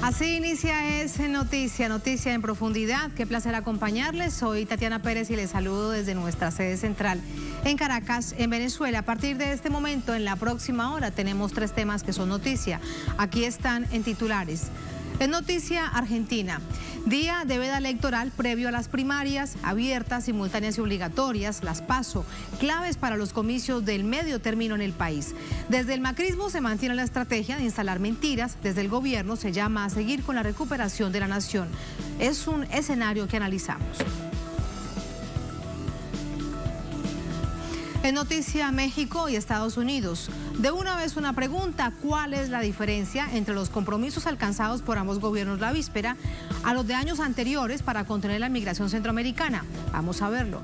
Así inicia Es Noticia en profundidad. Qué placer acompañarles. Soy Tatiana Pérez y les saludo desde nuestra sede central en Caracas, en Venezuela. A partir de este momento, en la próxima hora, tenemos 3 temas que son noticia. Aquí están en titulares. Es noticia Argentina. Día de veda electoral previo a las primarias, abiertas, simultáneas y obligatorias, las PASO, claves para los comicios del medio término en el país. Desde el macrismo se mantiene la estrategia de instalar mentiras, desde el gobierno se llama a seguir con la recuperación de la nación. Es un escenario que analizamos. En noticia México y Estados Unidos. De una vez una pregunta: ¿cuál es la diferencia entre los compromisos alcanzados por ambos gobiernos la víspera a los de años anteriores para contener la migración centroamericana? Vamos a verlo.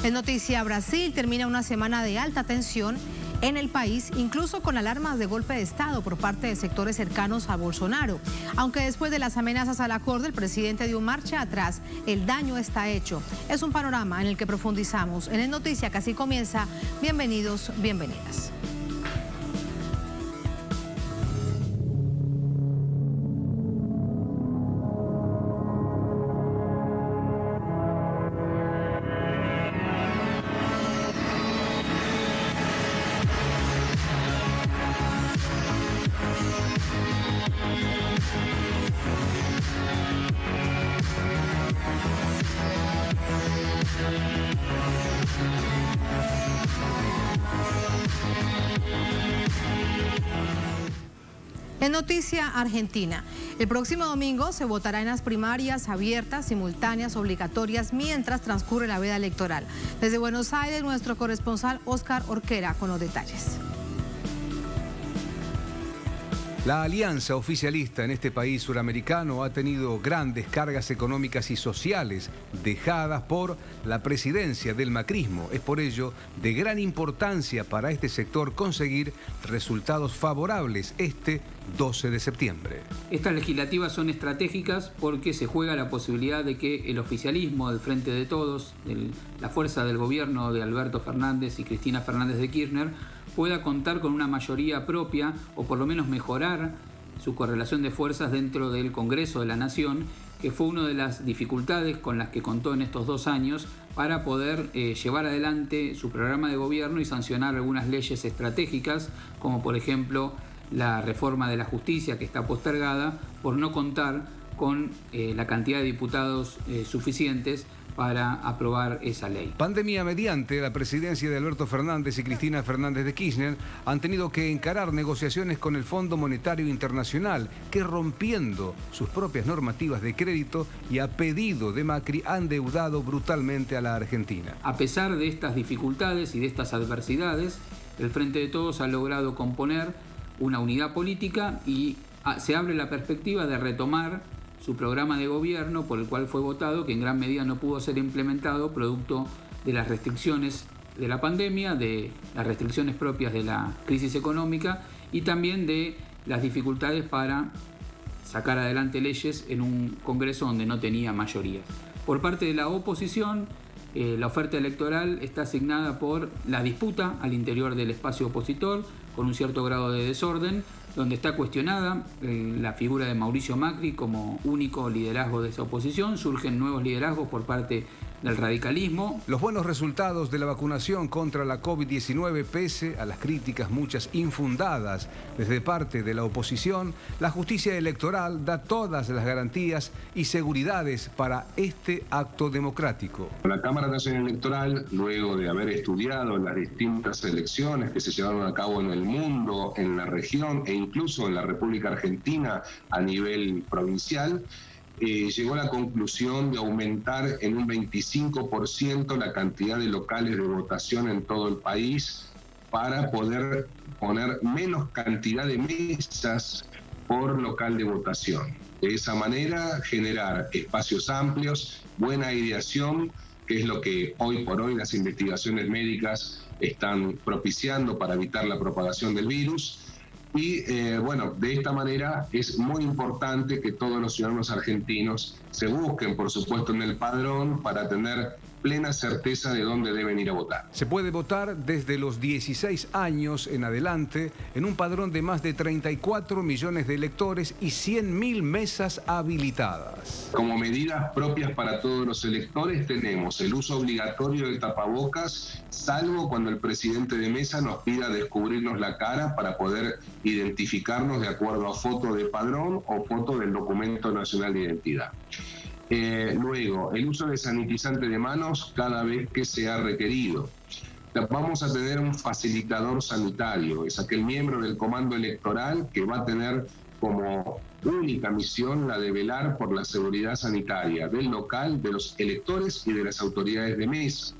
En noticia Brasil, termina una semana de alta tensión en el país, incluso con alarmas de golpe de Estado por parte de sectores cercanos a Bolsonaro. Aunque después de las amenazas al acuerdo, el presidente dio marcha atrás, el daño está hecho. Es un panorama en el que profundizamos. En Es Noticia, que así comienza. Bienvenidos, bienvenidas. En noticia Argentina, el próximo domingo se votará en las primarias abiertas, simultáneas, obligatorias, mientras transcurre la veda electoral. Desde Buenos Aires, nuestro corresponsal Oscar Orquera con los detalles. La alianza oficialista en este país suramericano ha tenido grandes cargas económicas y sociales dejadas por la presidencia del macrismo. Es por ello de gran importancia para este sector conseguir resultados favorables este 12 de septiembre. Estas legislativas son estratégicas porque se juega la posibilidad de que el oficialismo del Frente de Todos, la fuerza del gobierno de Alberto Fernández y Cristina Fernández de Kirchner, pueda contar con una mayoría propia o por lo menos mejorar su correlación de fuerzas dentro del Congreso de la Nación, que fue una de las dificultades con las que contó en estos 2 años para poder llevar adelante su programa de gobierno y sancionar algunas leyes estratégicas, como por ejemplo la reforma de la justicia, que está postergada por no contar con la cantidad de diputados suficientes para aprobar esa ley. Pandemia mediante, la presidencia de Alberto Fernández y Cristina Fernández de Kirchner han tenido que encarar negociaciones con el Fondo Monetario Internacional, que rompiendo sus propias normativas de crédito y a pedido de Macri han endeudado brutalmente a la Argentina. A pesar de estas dificultades y de estas adversidades, el Frente de Todos ha logrado componer una unidad política y se abre la perspectiva de retomar su programa de gobierno, por el cual fue votado, que en gran medida no pudo ser implementado producto de las restricciones de la pandemia, de las restricciones propias de la crisis económica y también de las dificultades para sacar adelante leyes en un Congreso donde no tenía mayorías. Por parte de la oposición, la oferta electoral está asignada por la disputa al interior del espacio opositor, con un cierto grado de desorden, donde está cuestionada la figura de Mauricio Macri como único liderazgo de esa oposición. Surgen nuevos liderazgos por parte del radicalismo. Los buenos resultados de la vacunación contra la COVID-19, pese a las críticas, muchas infundadas desde parte de la oposición, la justicia electoral da todas las garantías y seguridades para este acto democrático. La Cámara Nacional Electoral, luego de haber estudiado las distintas elecciones que se llevaron a cabo en el mundo, en la región e incluso en la República Argentina a nivel provincial, llegó a la conclusión de aumentar en un 25% la cantidad de locales de votación en todo el país para poder poner menos cantidad de mesas por local de votación. De esa manera generar espacios amplios, buena aireación, que es lo que hoy por hoy las investigaciones médicas están propiciando para evitar la propagación del virus. Y bueno, de esta manera es muy importante que todos los ciudadanos argentinos se busquen, por supuesto, en el padrón para tener plena certeza de dónde deben ir a votar. Se puede votar desde los 16 años en adelante en un padrón de más de 34 millones de electores y 100.000 mesas habilitadas. Como medidas propias para todos los electores tenemos el uso obligatorio del tapabocas, salvo cuando el presidente de mesa nos pida descubrirnos la cara para poder identificarnos de acuerdo a foto de padrón o foto del documento nacional de identidad. Luego, el uso de sanitizante de manos cada vez que sea requerido. Vamos a tener un facilitador sanitario, es aquel miembro del comando electoral que va a tener como única misión la de velar por la seguridad sanitaria del local, de los electores y de las autoridades de mesa.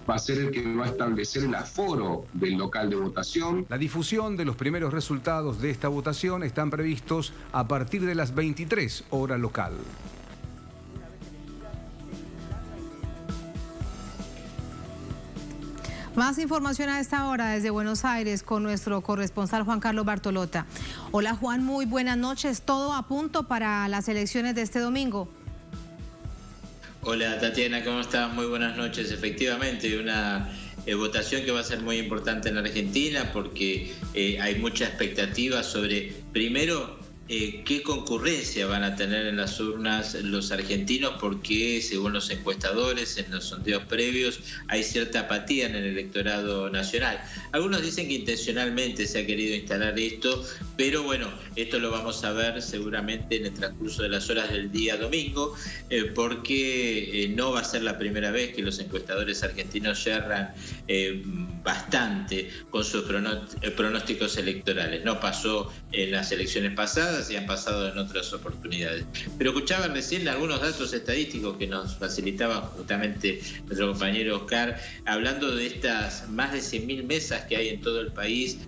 Va a ser el que va a establecer el aforo del local de votación. La difusión de los primeros resultados de esta votación están previstos a partir de las 23 horas local. Más información a esta hora desde Buenos Aires con nuestro corresponsal Juan Carlos Bartolota. Hola Juan, muy buenas noches. ¿Todo a punto para las elecciones de este domingo? Hola Tatiana, ¿cómo estás? Muy buenas noches. Efectivamente, una votación que va a ser muy importante en la Argentina porque hay mucha expectativa sobre, primero, qué concurrencia van a tener en las urnas los argentinos, porque según los encuestadores, en los sondeos previos, hay cierta apatía en el electorado nacional. Algunos dicen que intencionalmente se ha querido instalar esto, pero bueno, esto lo vamos a ver seguramente en el transcurso de las horas del día domingo, porque no va a ser la primera vez que los encuestadores argentinos yerran bastante con sus pronósticos electorales. No pasó en las elecciones pasadas y han pasado en otras oportunidades. Pero escuchaba recién algunos datos estadísticos que nos facilitaba justamente nuestro compañero Oscar, hablando de estas más de 100.000 mesas que hay en todo el país.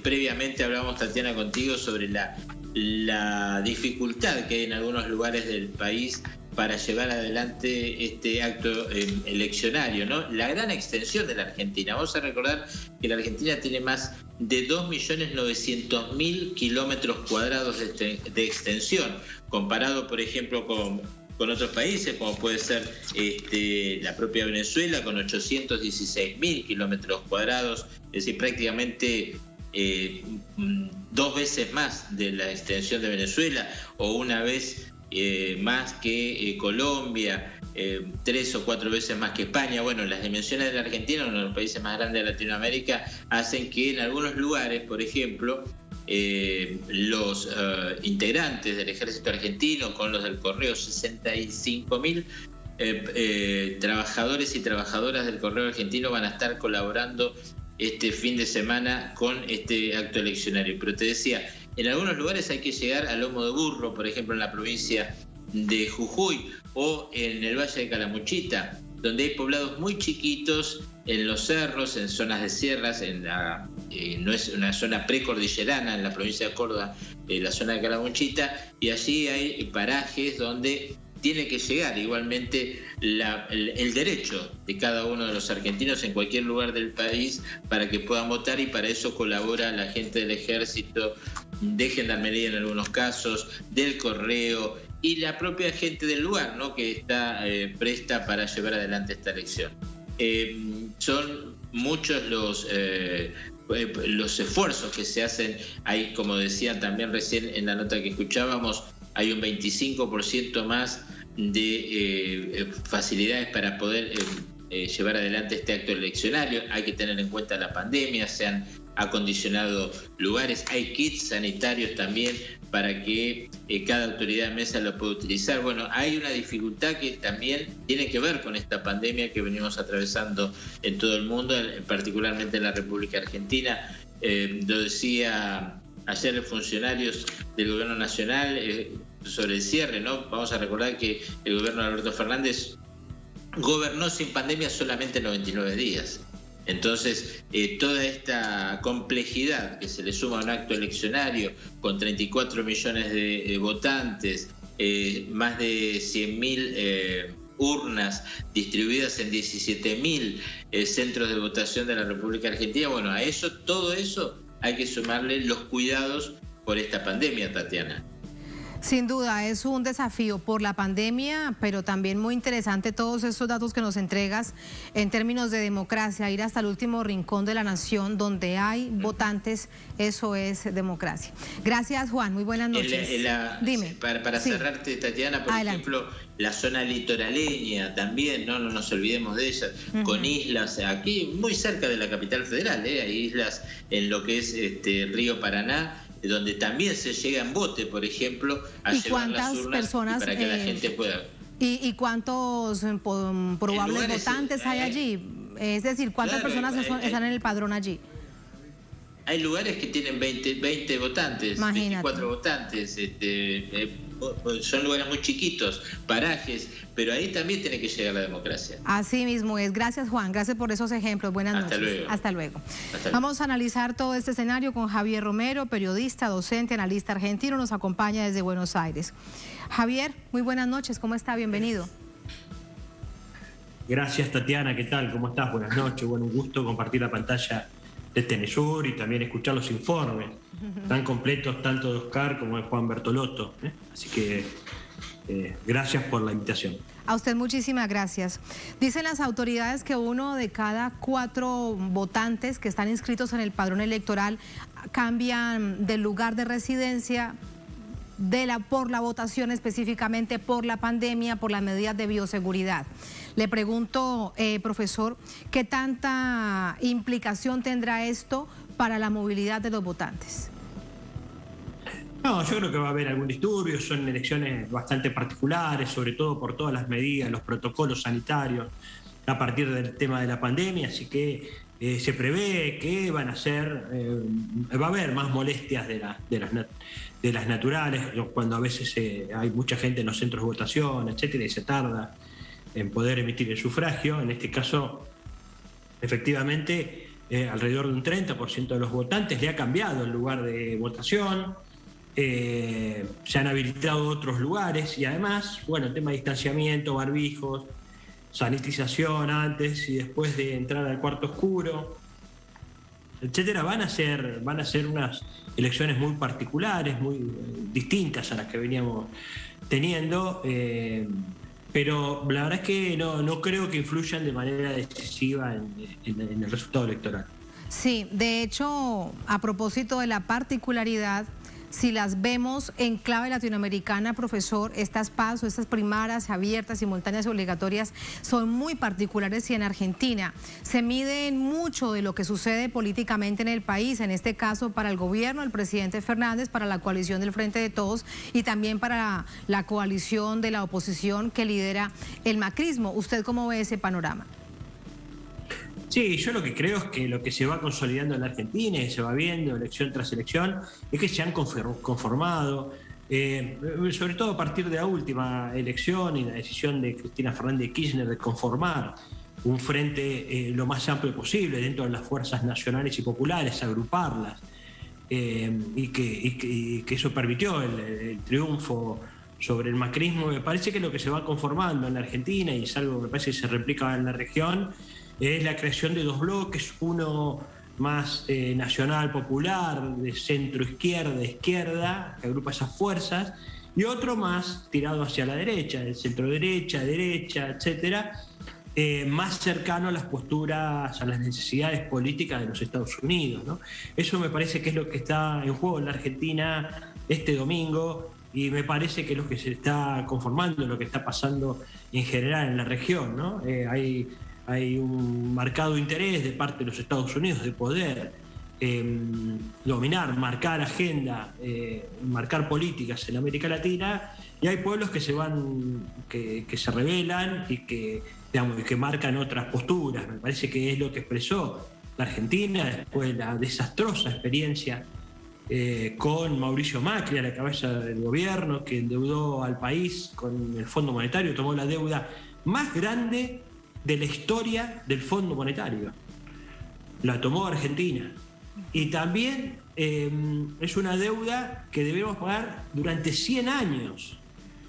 Previamente hablábamos, Tatiana, contigo sobre la dificultad que hay en algunos lugares del país para llevar adelante este acto eleccionario, ¿no? La gran extensión de la Argentina. Vamos a recordar que la Argentina tiene más de 2.900.000 kilómetros cuadrados de extensión, comparado, por ejemplo, con otros países, como puede ser la propia Venezuela, con 816.000 kilómetros cuadrados, es decir, prácticamente 2 veces más de la extensión de Venezuela, o una vez más que Colombia, 3 o 4 veces más que España. Bueno, las dimensiones de la Argentina, uno de los países más grandes de Latinoamérica, hacen que en algunos lugares, por ejemplo, los integrantes del ejército argentino con los del correo, 65.000 trabajadores y trabajadoras del correo argentino van a estar colaborando este fin de semana con este acto eleccionario. Pero te decía, en algunos lugares hay que llegar a lomo de burro, por ejemplo en la provincia de Jujuy o en el Valle de Calamuchita, donde hay poblados muy chiquitos en los cerros, en zonas de sierras, no es una zona precordillerana en la provincia de Córdoba, la zona de Calamuchita, y allí hay parajes donde tiene que llegar igualmente el derecho de cada uno de los argentinos en cualquier lugar del país para que puedan votar, y para eso colabora la gente del ejército, de gendarmería en algunos casos, del correo y la propia gente del lugar, ¿no?, que está presta para llevar adelante esta elección. Son muchos los esfuerzos que se hacen. Hay, como decían también recién en la nota que escuchábamos, hay un 25% más de facilidades para poder llevar adelante este acto eleccionario. Hay que tener en cuenta la pandemia, se han acondicionado lugares, hay kits sanitarios también para que cada autoridad de mesa lo pueda utilizar. Bueno, hay una dificultad que también tiene que ver con esta pandemia que venimos atravesando en todo el mundo, particularmente en la República Argentina. Lo decía ayer funcionarios del Gobierno Nacional sobre el cierre, ¿no? Vamos a recordar que el gobierno de Alberto Fernández gobernó sin pandemia solamente 99 días. Entonces, toda esta complejidad que se le suma a un acto eleccionario con 34 millones de votantes, más de 100.000 urnas distribuidas en 17.000 centros de votación de la República Argentina, bueno, a eso, todo eso hay que sumarle los cuidados por esta pandemia, Tatiana. Sin duda, es un desafío por la pandemia, pero también muy interesante todos estos datos que nos entregas en términos de democracia, ir hasta el último rincón de la nación donde hay votantes, eso es democracia. Gracias, Juan, muy buenas noches. Dime. Para cerrarte, Tatiana, por ejemplo, la zona litoraleña también, no nos olvidemos de ella, con islas aquí muy cerca de la capital federal, hay islas en lo que es Río Paraná, donde también se llega en bote, por ejemplo, a llevar las urnas para que la gente pueda... ¿Y cuántos probables votantes hay allí? Es decir, ¿cuántas personas están en el padrón allí? Hay lugares que tienen 20 votantes, imagínate. 24 votantes, son lugares muy chiquitos, parajes, pero ahí también tiene que llegar la democracia. Así mismo es. Gracias, Juan, gracias por esos ejemplos. Buenas noches. Hasta luego. Vamos a analizar todo este escenario con Javier Romero, periodista, docente, analista argentino, nos acompaña desde Buenos Aires. Javier, muy buenas noches, ¿cómo está? Bienvenido. Gracias, Tatiana, ¿qué tal? ¿Cómo estás? Buenas noches, bueno, un gusto compartir la pantalla de Tenesur y también escuchar los informes tan completos tanto de Oscar como de Juan Bertolotto. Así que gracias por la invitación. A usted muchísimas gracias. Dicen las autoridades que 1 de cada 4 votantes que están inscritos en el padrón electoral cambian del lugar de residencia por la votación, específicamente por la pandemia, por las medidas de bioseguridad. Le pregunto, profesor, ¿qué tanta implicación tendrá esto para la movilidad de los votantes? No, yo creo que va a haber algún disturbio, son elecciones bastante particulares, sobre todo por todas las medidas, los protocolos sanitarios a partir del tema de la pandemia, así que se prevé que va a haber más molestias de las naturales, cuando a veces hay mucha gente en los centros de votación, etcétera, y se tarda en poder emitir el sufragio. En este caso, efectivamente, alrededor de un 30% de los votantes le ha cambiado el lugar de votación, se han habilitado otros lugares y además, bueno, el tema de distanciamiento, barbijos, sanitización antes y después de entrar al cuarto oscuro, etcétera, van a ser unas elecciones muy particulares, muy distintas a las que veníamos teniendo, pero la verdad es que no creo que influyan de manera decisiva en el resultado electoral. Sí, de hecho, a propósito de la particularidad, si las vemos en clave latinoamericana, profesor, estas PASO, estas primarias abiertas, simultáneas y obligatorias son muy particulares y en Argentina se miden mucho de lo que sucede políticamente en el país, en este caso para el gobierno del presidente Fernández, para la coalición del Frente de Todos y también para la coalición de la oposición que lidera el macrismo. ¿Usted cómo ve ese panorama? Sí, yo lo que creo es que lo que se va consolidando en la Argentina y se va viendo elección tras elección es que se han conformado, sobre todo a partir de la última elección y la decisión de Cristina Fernández de Kirchner de conformar un frente lo más amplio posible dentro de las fuerzas nacionales y populares, agruparlas, y que eso permitió el triunfo sobre el macrismo. Me parece que lo que se va conformando en la Argentina, y es algo que me parece que se replica en la región, es la creación de 2 bloques, uno más nacional popular, de centro-izquierda, izquierda, que agrupa esas fuerzas, y otro más tirado hacia la derecha, el centro-derecha, derecha, etcétera, más cercano a las posturas, a las necesidades políticas de los Estados Unidos, ¿no? Eso me parece que es lo que está en juego en la Argentina este domingo, y me parece que es lo que se está conformando, lo que está pasando en general en la región, ¿no? Hay un marcado interés de parte de los Estados Unidos de poder dominar, marcar agenda, marcar políticas en América Latina, y hay pueblos que se rebelan y que marcan otras posturas. Me parece que es lo que expresó la Argentina después de la desastrosa experiencia con Mauricio Macri a la cabeza del gobierno, que endeudó al país con el Fondo Monetario, tomó la deuda más grande de la historia del Fondo Monetario. La tomó Argentina. Y también es una deuda que debemos pagar durante 100 años.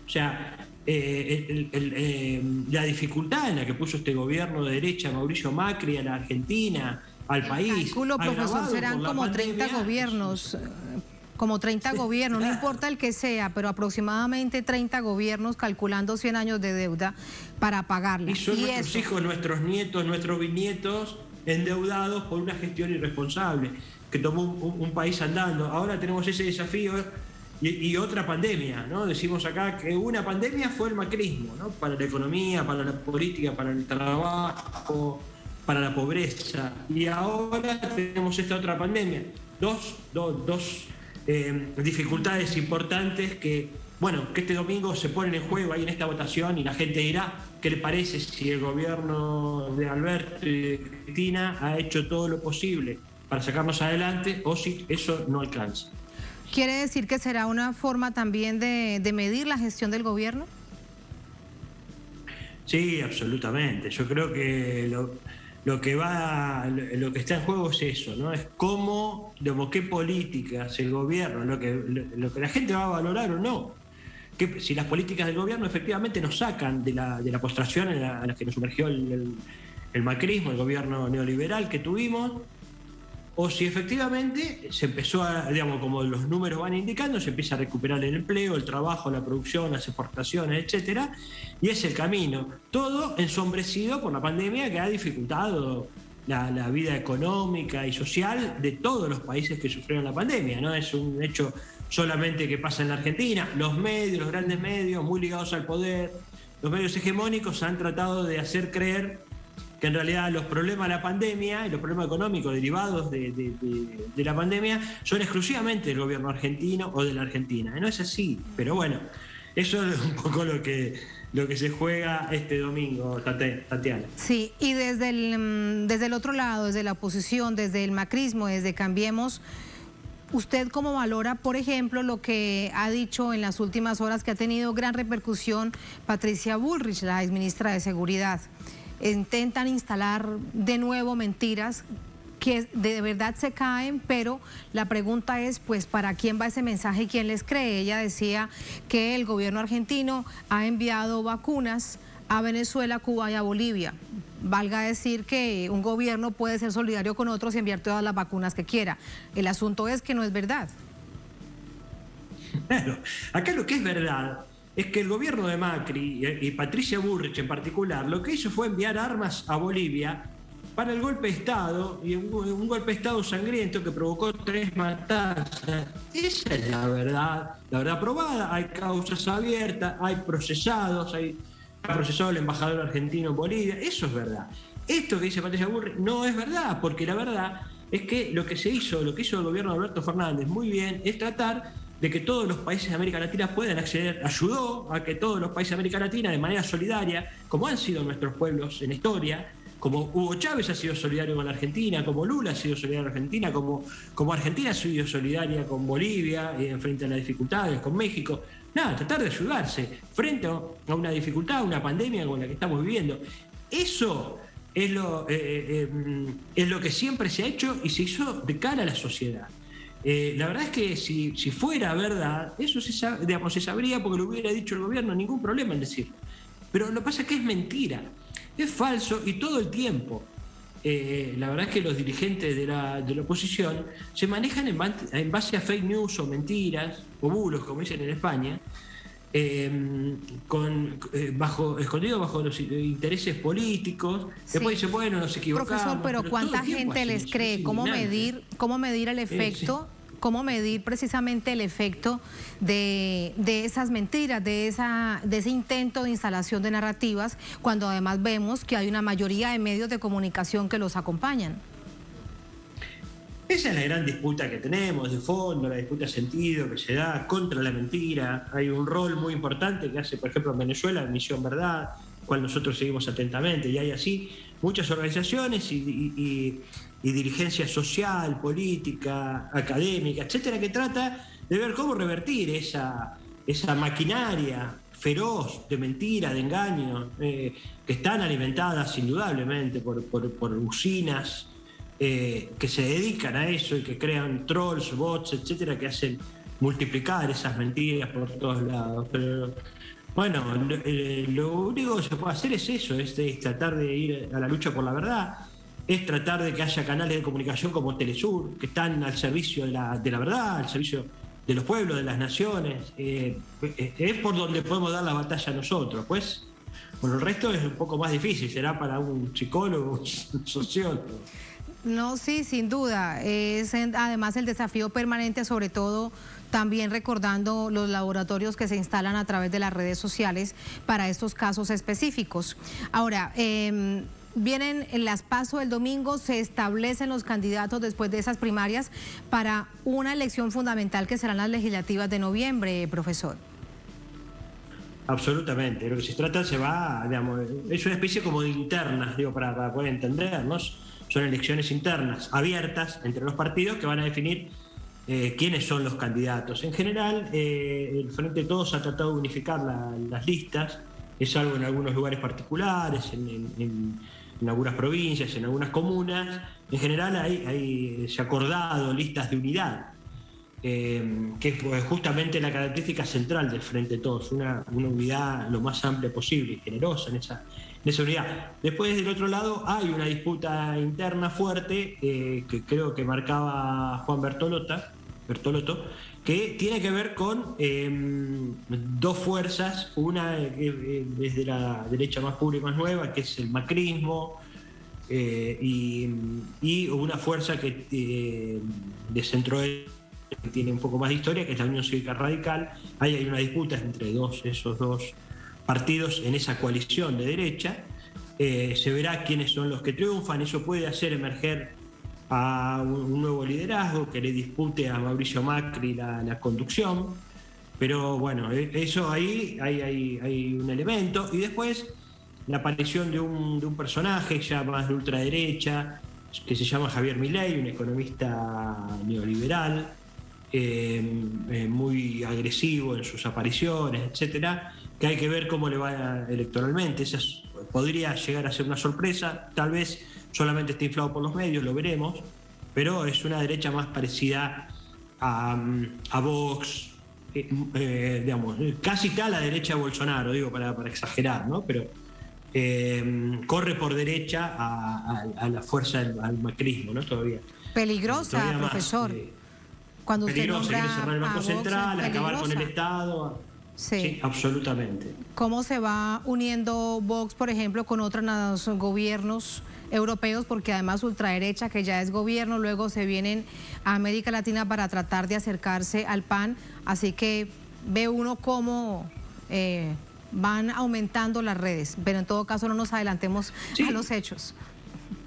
O sea, la dificultad en la que puso este gobierno de derecha, Mauricio Macri, a la Argentina, al país. Calculo, profesor, serán como 30 gobiernos como 30 gobiernos, no importa el que sea, pero aproximadamente 30 gobiernos calculando 100 años de deuda para pagarla. Y son nuestros hijos, nuestros nietos, nuestros bisnietos endeudados por una gestión irresponsable que tomó un país andando. Ahora tenemos ese desafío y otra pandemia, ¿no? Decimos acá que una pandemia fue el macrismo, ¿no? Para la economía, para la política, para el trabajo, para la pobreza. Y ahora tenemos esta otra pandemia. Dos dificultades importantes que este domingo se ponen en juego ahí en esta votación y la gente dirá qué le parece si el gobierno de Alberto y de Cristina ha hecho todo lo posible para sacarnos adelante o si eso no alcanza. ¿Quiere decir que será una forma también de medir la gestión del gobierno? Sí, absolutamente. Yo creo que lo que está en juego es eso, ¿no? Es qué políticas el gobierno, lo que la gente va a valorar o no. Que si las políticas del gobierno efectivamente nos sacan de la postración a la que nos sumergió el macrismo, el gobierno neoliberal que tuvimos, o si efectivamente se empezó como los números van indicando, se empieza a recuperar el empleo, el trabajo, la producción, las exportaciones, etcétera, y es el camino. Todo ensombrecido por la pandemia que ha dificultado la vida económica y social de todos los países que sufrieron la pandemia. No es un hecho solamente que pasa en la Argentina. Los medios, los grandes medios, muy ligados al poder, los medios hegemónicos han tratado de hacer creer que en realidad los problemas de la pandemia y los problemas económicos derivados de la pandemia son exclusivamente del gobierno argentino o de la Argentina. No es así, pero bueno, eso es un poco lo que se juega este domingo, Tatiana. Sí, y desde el otro lado, desde la oposición, desde el macrismo, desde Cambiemos, ¿usted cómo valora, por ejemplo, lo que ha dicho en las últimas horas que ha tenido gran repercusión Patricia Bullrich, la exministra de Seguridad? Intentan instalar de nuevo mentiras que de verdad se caen, pero la pregunta es, pues, ¿para quién va ese mensaje y quién les cree? Ella decía que el gobierno argentino ha enviado vacunas a Venezuela, Cuba y a Bolivia. Valga decir que un gobierno puede ser solidario con otros y enviar todas las vacunas que quiera. El asunto es que no es verdad. Claro, acá lo que es verdad es que el gobierno de Macri y Patricia Bullrich en particular lo que hizo fue enviar armas a Bolivia para el golpe de Estado, y un golpe de Estado sangriento que provocó 3 matanzas. Esa es la verdad probada. Hay causas abiertas, hay procesados, ha procesado el embajador argentino en Bolivia. Eso es verdad. Esto que dice Patricia Bullrich no es verdad, porque la verdad es que lo que hizo el gobierno de Alberto Fernández muy bien es tratar de que todos los países de América Latina puedan acceder, ayudó a que todos los países de América Latina de manera solidaria, como han sido nuestros pueblos en historia, como Hugo Chávez ha sido solidario con la Argentina, como Lula ha sido solidario con Argentina, como Argentina ha sido solidaria con Bolivia frente a las dificultades, con México. Nada, tratar de ayudarse frente a una dificultad, a una pandemia con la que estamos viviendo. Eso es lo que siempre se ha hecho y se hizo de cara a la sociedad. La verdad es que si fuera verdad, eso se sabría porque lo hubiera dicho el gobierno, ningún problema en decirlo. Pero lo que pasa es que es mentira, es falso y todo el tiempo. La verdad es que los dirigentes de la oposición se manejan en base a fake news o mentiras, o bulos, como dicen en España, escondidos bajo los intereses políticos. Sí. Después dicen, bueno, nos equivocamos. Profesor, pero ¿cuánta gente les cree? ¿Cómo medir el efecto? Sí. ¿Cómo medir precisamente el efecto de esas mentiras, de ese intento de instalación de narrativas, cuando además vemos que hay una mayoría de medios de comunicación que los acompañan? Esa es la gran disputa que tenemos de fondo, la disputa de sentido que se da contra la mentira. Hay un rol muy importante que hace, por ejemplo, en Venezuela, Misión Verdad, cual nosotros seguimos atentamente, y hay así muchas organizaciones y dirigencia social, política, académica, etcétera, que trata de ver cómo revertir esa maquinaria feroz de mentira, de engaño, que están alimentadas indudablemente por usinas que se dedican a eso y que crean trolls, bots, etcétera, que hacen multiplicar esas mentiras por todos lados. Pero bueno, lo único que se puede hacer es eso, es tratar de ir a la lucha por la verdad, es tratar de que haya canales de comunicación como Telesur, que están al servicio de la verdad, al servicio los pueblos, de las naciones. Es por donde podemos dar la batalla nosotros. Pues, bueno, el resto es un poco más difícil, será para un psicólogo, un sociólogo. No, sí, sin duda. Además el desafío permanente, sobre todo también recordando los laboratorios que se instalan a través de las redes sociales para estos casos específicos. Ahora, vienen las PASO el domingo, se establecen los candidatos después de esas primarias para una elección fundamental que serán las legislativas de noviembre, profesor. Absolutamente. Lo que se trata digamos, es una especie como de internas, digo, para poder entendernos. Son elecciones internas abiertas entre los partidos que van a definir quiénes son los candidatos. En general, el Frente de Todos ha tratado de unificar las listas, es algo en algunos lugares particulares, en algunas provincias, en algunas comunas. En general se ha acordado listas de unidad, que es justamente la característica central del Frente de Todos, una unidad lo más amplia posible y generosa en esa unidad. Después, del otro lado, hay una disputa interna fuerte que creo que marcaba Juan Bertolotto, que tiene que ver con dos fuerzas, una desde la derecha más pura y más nueva, que es el macrismo, y una fuerza que de centro que tiene un poco más de historia, que es la Unión Cívica Radical. Ahí hay una disputa entre esos dos partidos en esa coalición de derecha. Se verá quiénes son los que triunfan. Eso puede hacer emerger a un nuevo liderazgo que le dispute a Mauricio Macri la conducción, pero bueno, eso ahí hay un elemento. Y después la aparición de un personaje ya más de ultraderecha que se llama Javier Milei, un economista neoliberal, muy agresivo en sus apariciones, etcétera, que hay que ver cómo le va electoralmente. Esa podría llegar a ser una sorpresa, tal vez solamente esté inflado por los medios, lo veremos, pero es una derecha más parecida a Vox, digamos, casi está a la derecha de Bolsonaro, digo, para exagerar, ¿no? Pero corre por derecha a la fuerza al macrismo, ¿no? Todavía. Peligrosa, todavía profesor. Más, cuando usted peligrosa, nombra quiere cerrar el Banco Vox, Central, acabar con el Estado. Sí, absolutamente. ¿Cómo se va uniendo Vox, por ejemplo, con otros gobiernos europeos? Porque además ultraderecha, que ya es gobierno, luego se vienen a América Latina para tratar de acercarse al PAN. Así que ve uno cómo van aumentando las redes. Pero en todo caso no nos adelantemos a los hechos.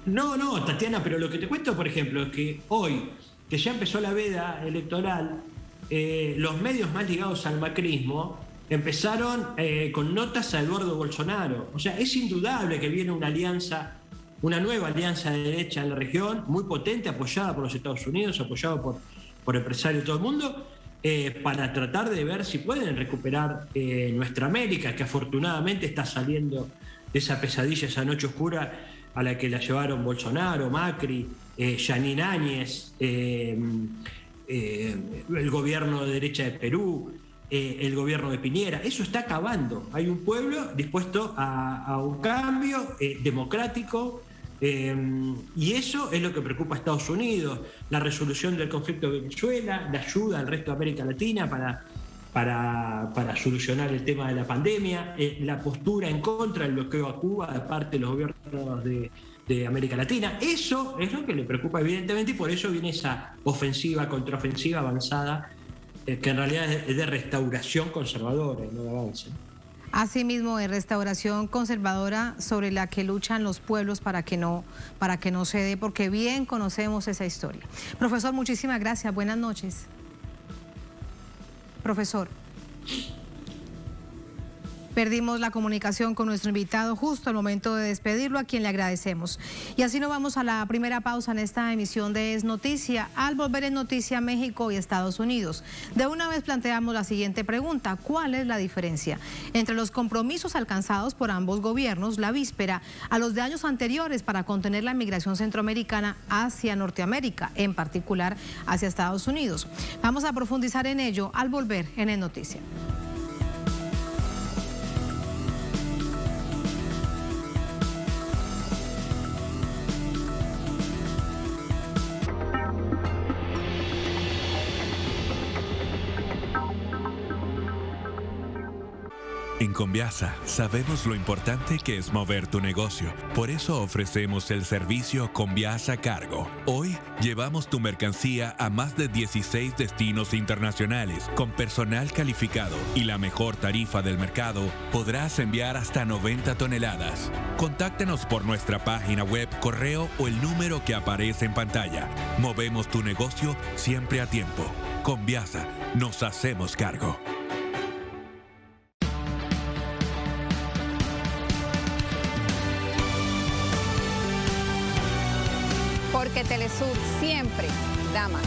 No, Tatiana, pero lo que te cuento, por ejemplo, es que hoy, que ya empezó la veda electoral, los medios más ligados al macrismo empezaron con notas a Eduardo Bolsonaro. O sea, es indudable que viene una nueva alianza de derecha en la región, muy potente, apoyada por los Estados Unidos, apoyado por empresarios y todo el mundo, para tratar de ver si pueden recuperar nuestra América, que afortunadamente está saliendo de esa pesadilla, esa noche oscura a la que la llevaron Bolsonaro, Macri, Yanine Áñez, el gobierno de derecha de Perú, el gobierno de Piñera. Eso está acabando. Hay un pueblo dispuesto a un cambio democrático, y eso es lo que preocupa a Estados Unidos. La resolución del conflicto de Venezuela, la ayuda al resto de América Latina para solucionar el tema de la pandemia, la postura en contra del bloqueo a Cuba de parte de los gobiernos de América Latina. Eso es lo que le preocupa evidentemente, y por eso viene esa contraofensiva avanzada, que en realidad es de restauración conservadora y no de avance. Asimismo, de restauración conservadora sobre la que luchan los pueblos para que no se dé, porque bien conocemos esa historia. Profesor, muchísimas gracias. Buenas noches. Profesor. Perdimos la comunicación con nuestro invitado justo al momento de despedirlo, a quien le agradecemos. Y así nos vamos a la primera pausa en esta emisión de Es Noticia. Al volver en Noticia, México y Estados Unidos, de una vez planteamos la siguiente pregunta: ¿cuál es la diferencia entre los compromisos alcanzados por ambos gobiernos la víspera a los de años anteriores para contener la migración centroamericana hacia Norteamérica, en particular hacia Estados Unidos? Vamos a profundizar en ello al volver en Es Noticia. En Conviasa sabemos lo importante que es mover tu negocio. Por eso ofrecemos el servicio Conviasa Cargo. Hoy llevamos tu mercancía a más de 16 destinos internacionales. Con personal calificado y la mejor tarifa del mercado, podrás enviar hasta 90 toneladas. Contáctenos por nuestra página web, correo o el número que aparece en pantalla. Movemos tu negocio siempre a tiempo. Conviasa, nos hacemos cargo. Porque Telesur siempre da más.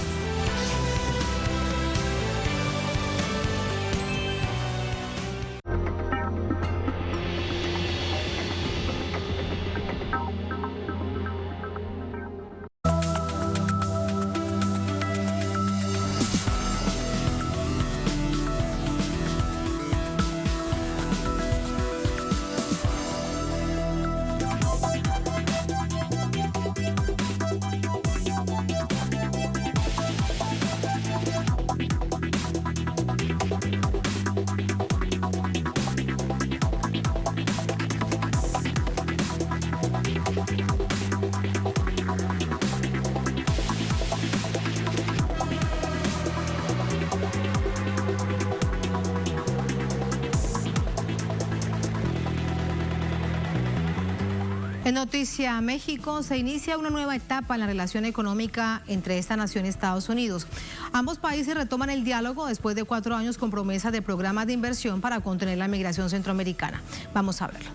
En Noticia México se inicia una nueva etapa en la relación económica entre esta nación y Estados Unidos. Ambos países retoman el diálogo después de 4 años con promesa de programas de inversión para contener la migración centroamericana. Vamos a verlo.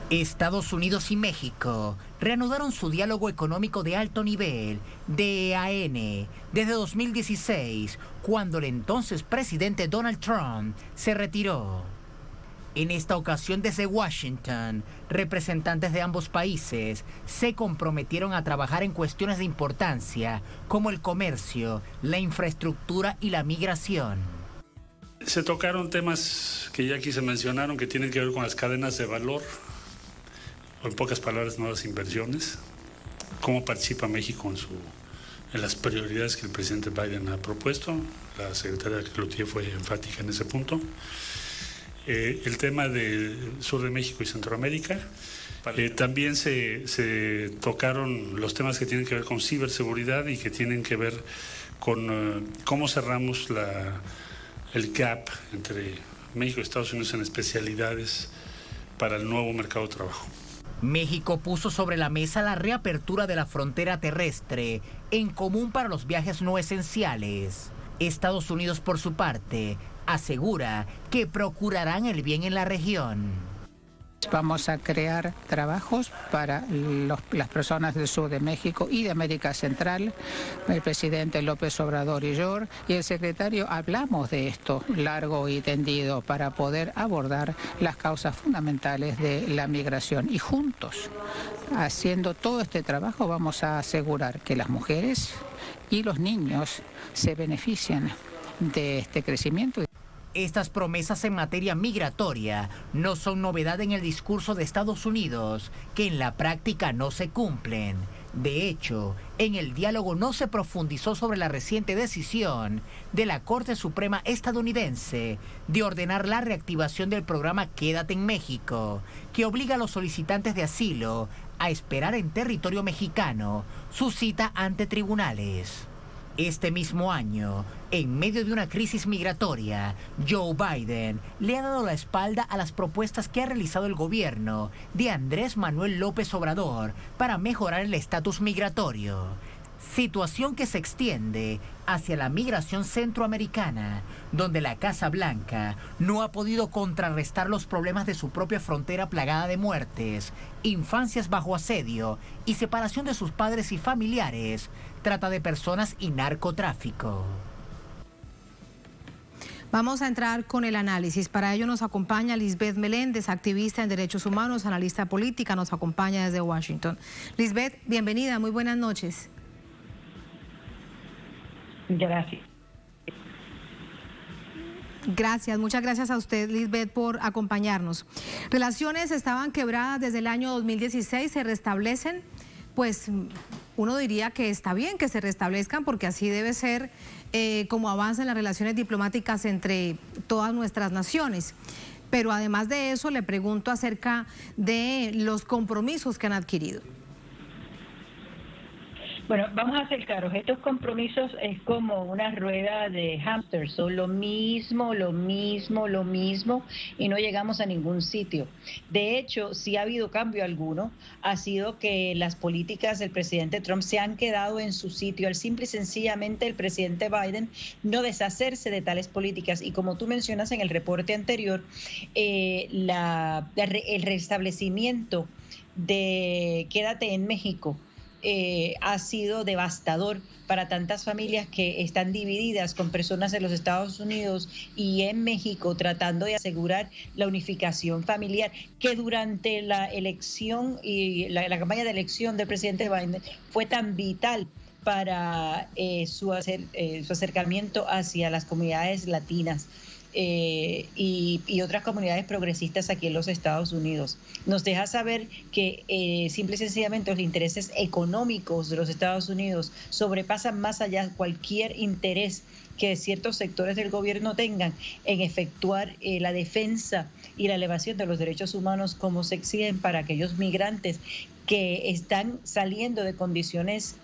Estados Unidos y México reanudaron su diálogo económico de alto nivel, DEAN, desde 2016, cuando el entonces presidente Donald Trump se retiró. En esta ocasión desde Washington, representantes de ambos países se comprometieron a trabajar en cuestiones de importancia como el comercio, la infraestructura y la migración. Se tocaron temas que ya aquí se mencionaron que tienen que ver con las cadenas de valor, o en pocas palabras, nuevas inversiones, cómo participa México en las prioridades que el presidente Biden ha propuesto. La secretaria Cloutier fue enfática en ese punto. El tema del sur de México y Centroamérica. También se tocaron los temas que tienen que ver con ciberseguridad y que tienen que ver con cómo cerramos el gap entre México y Estados Unidos en especialidades para el nuevo mercado de trabajo. México puso sobre la mesa la reapertura de la frontera terrestre en común para los viajes no esenciales. Estados Unidos, por su parte, asegura que procurarán el bien en la región. Vamos a crear trabajos para las personas del sur de México y de América Central. El presidente López Obrador y yo y el secretario hablamos de esto largo y tendido para poder abordar las causas fundamentales de la migración. Y juntos, haciendo todo este trabajo, vamos a asegurar que las mujeres y los niños se beneficien de este crecimiento. Estas promesas en materia migratoria no son novedad en el discurso de Estados Unidos, que en la práctica no se cumplen. De hecho, en el diálogo no se profundizó sobre la reciente decisión de la Corte Suprema estadounidense de ordenar la reactivación del programa Quédate en México, que obliga a los solicitantes de asilo a esperar en territorio mexicano su cita ante tribunales. Este mismo año, en medio de una crisis migratoria, Joe Biden le ha dado la espalda a las propuestas que ha realizado el gobierno de Andrés Manuel López Obrador para mejorar el estatus migratorio. Situación que se extiende hacia la migración centroamericana, donde la Casa Blanca no ha podido contrarrestar los problemas de su propia frontera plagada de muertes, infancias bajo asedio y separación de sus padres y familiares, trata de personas y narcotráfico. Vamos a entrar con el análisis. Para ello nos acompaña Lisbeth Meléndez, activista en derechos humanos, analista política, nos acompaña desde Washington. Lisbeth, bienvenida, muy buenas noches. Gracias. Gracias, muchas gracias a usted, Lisbeth, por acompañarnos. Relaciones estaban quebradas desde el año 2016, se restablecen, pues uno diría que está bien que se restablezcan porque así debe ser como avanzan las relaciones diplomáticas entre todas nuestras naciones. Pero además de eso, le pregunto acerca de los compromisos que han adquirido. Bueno, vamos a ser claros, estos compromisos es como una rueda de hámster, son lo mismo, y no llegamos a ningún sitio. De hecho, si ha habido cambio alguno, ha sido que las políticas del presidente Trump se han quedado en su sitio, al simple y sencillamente el presidente Biden no deshacerse de tales políticas. Y como tú mencionas en el reporte anterior, el restablecimiento de Quédate en México ha sido devastador para tantas familias que están divididas con personas en los Estados Unidos y en México tratando de asegurar la unificación familiar, que durante la elección y la campaña de elección del presidente Biden fue tan vital para su acercamiento hacia las comunidades latinas. Y otras comunidades progresistas aquí en los Estados Unidos. Nos deja saber que simple y sencillamente los intereses económicos de los Estados Unidos sobrepasan más allá cualquier interés que ciertos sectores del gobierno tengan en efectuar la defensa y la elevación de los derechos humanos como se exigen para aquellos migrantes que están saliendo de condiciones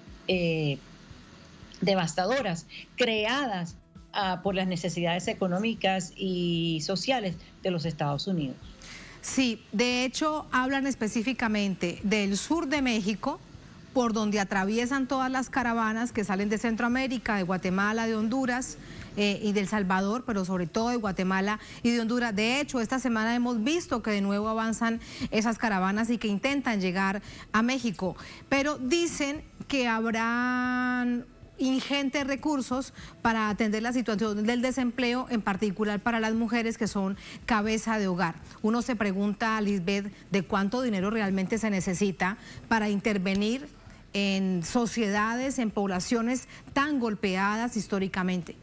devastadoras, creadas por las necesidades económicas y sociales de los Estados Unidos. Sí, de hecho hablan específicamente del sur de México, por donde atraviesan todas las caravanas que salen de Centroamérica, de Guatemala, de Honduras y de El Salvador, pero sobre todo de Guatemala y de Honduras. De hecho, esta semana hemos visto que de nuevo avanzan esas caravanas y que intentan llegar a México, pero dicen que habrán ingentes recursos para atender la situación del desempleo, en particular para las mujeres que son cabeza de hogar. Uno se pregunta, Lisbeth, de cuánto dinero realmente se necesita para intervenir en sociedades, en poblaciones tan golpeadas históricamente.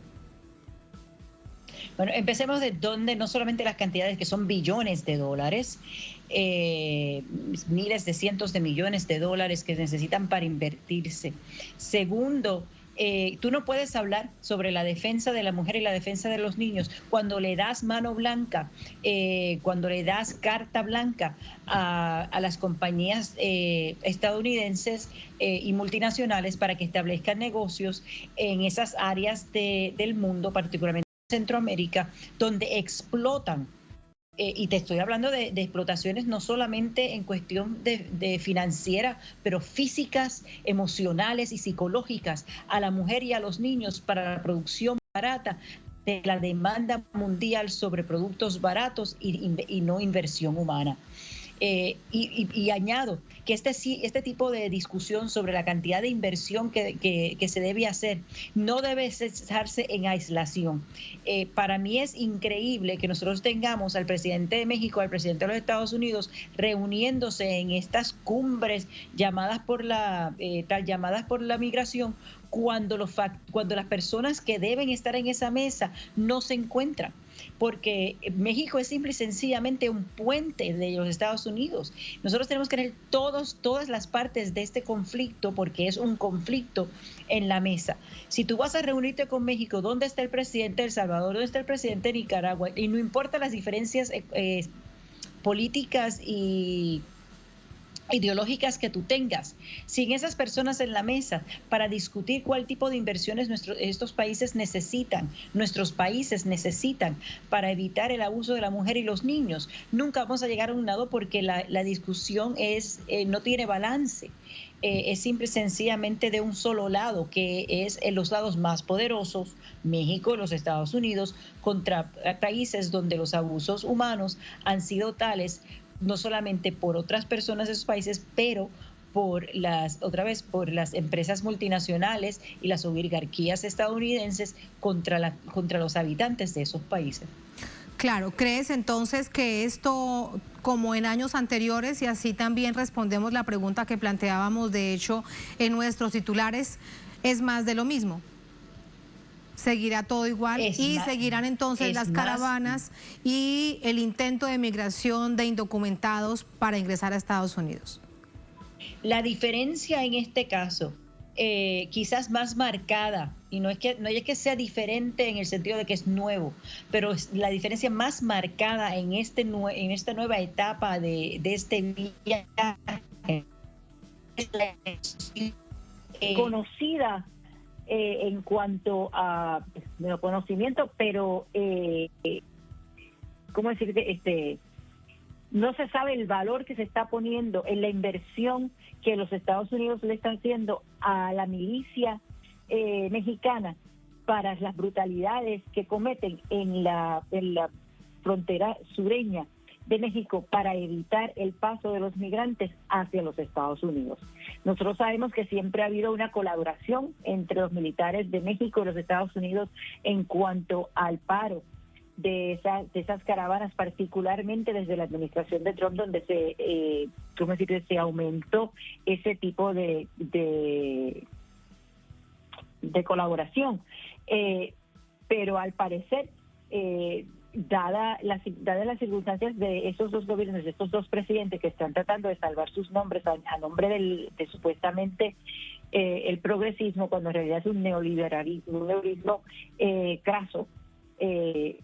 Bueno, empecemos de donde no solamente las cantidades que son billones de dólares, miles de cientos de millones de dólares que necesitan para invertirse. Segundo, tú no puedes hablar sobre la defensa de la mujer y la defensa de los niños cuando le das mano blanca, cuando le das carta blanca a las compañías estadounidenses y multinacionales para que establezcan negocios en esas áreas del mundo, particularmente en Centroamérica, donde explotan. Y te estoy hablando de explotaciones no solamente en cuestión de financiera, pero físicas, emocionales y psicológicas a la mujer y a los niños para la producción barata de la demanda mundial sobre productos baratos y no inversión humana. Y añado que este tipo de discusión sobre la cantidad de inversión que se debe hacer no debe cesarse en aislación. Para mí es increíble que nosotros tengamos al presidente de México, al presidente de los Estados Unidos reuniéndose en estas cumbres llamadas por la migración cuando las personas que deben estar en esa mesa no se encuentran. Porque México es simple y sencillamente un puente de los Estados Unidos. Nosotros tenemos que tener todas las partes de este conflicto, porque es un conflicto, en la mesa. Si tú vas a reunirte con México, ¿dónde está el presidente de El Salvador? ¿Dónde está el presidente de Nicaragua? Y no importa las diferencias políticas y ideológicas que tú tengas, sin esas personas en la mesa para discutir cuál tipo de inversiones nuestros países necesitan para evitar el abuso de la mujer y los niños, nunca vamos a llegar a un lado, porque la discusión no tiene balance. Es simple y sencillamente de un solo lado, que es en los lados más poderosos, México y los Estados Unidos, contra países donde los abusos humanos han sido tales, no solamente por otras personas de esos países, pero por las empresas multinacionales y las oligarquías estadounidenses contra los habitantes de esos países. Claro, ¿crees entonces que esto, como en años anteriores, y así también respondemos la pregunta que planteábamos de hecho en nuestros titulares, es más de lo mismo? ¿Seguirá todo igual? ¿Seguirán entonces las caravanas y el intento de migración de indocumentados para ingresar a Estados Unidos? La diferencia en este caso quizás más marcada, y no es que sea diferente en el sentido de que es nuevo, pero la diferencia más marcada en esta nueva etapa de este viaje conocida en cuanto a conocimiento, pero ¿cómo decirte? No se sabe el valor que se está poniendo en la inversión que los Estados Unidos le están haciendo a la milicia mexicana para las brutalidades que cometen en la frontera sureña de México para evitar el paso de los migrantes hacia los Estados Unidos. Nosotros sabemos que siempre ha habido una colaboración entre los militares de México y los Estados Unidos en cuanto al paro de esas caravanas, particularmente desde la administración de Trump, donde se aumentó ese tipo de colaboración. Pero al parecer, dadas las circunstancias de esos dos gobiernos, de estos dos presidentes que están tratando de salvar sus nombres a nombre de supuestamente el progresismo, cuando en realidad es un neoliberalismo craso,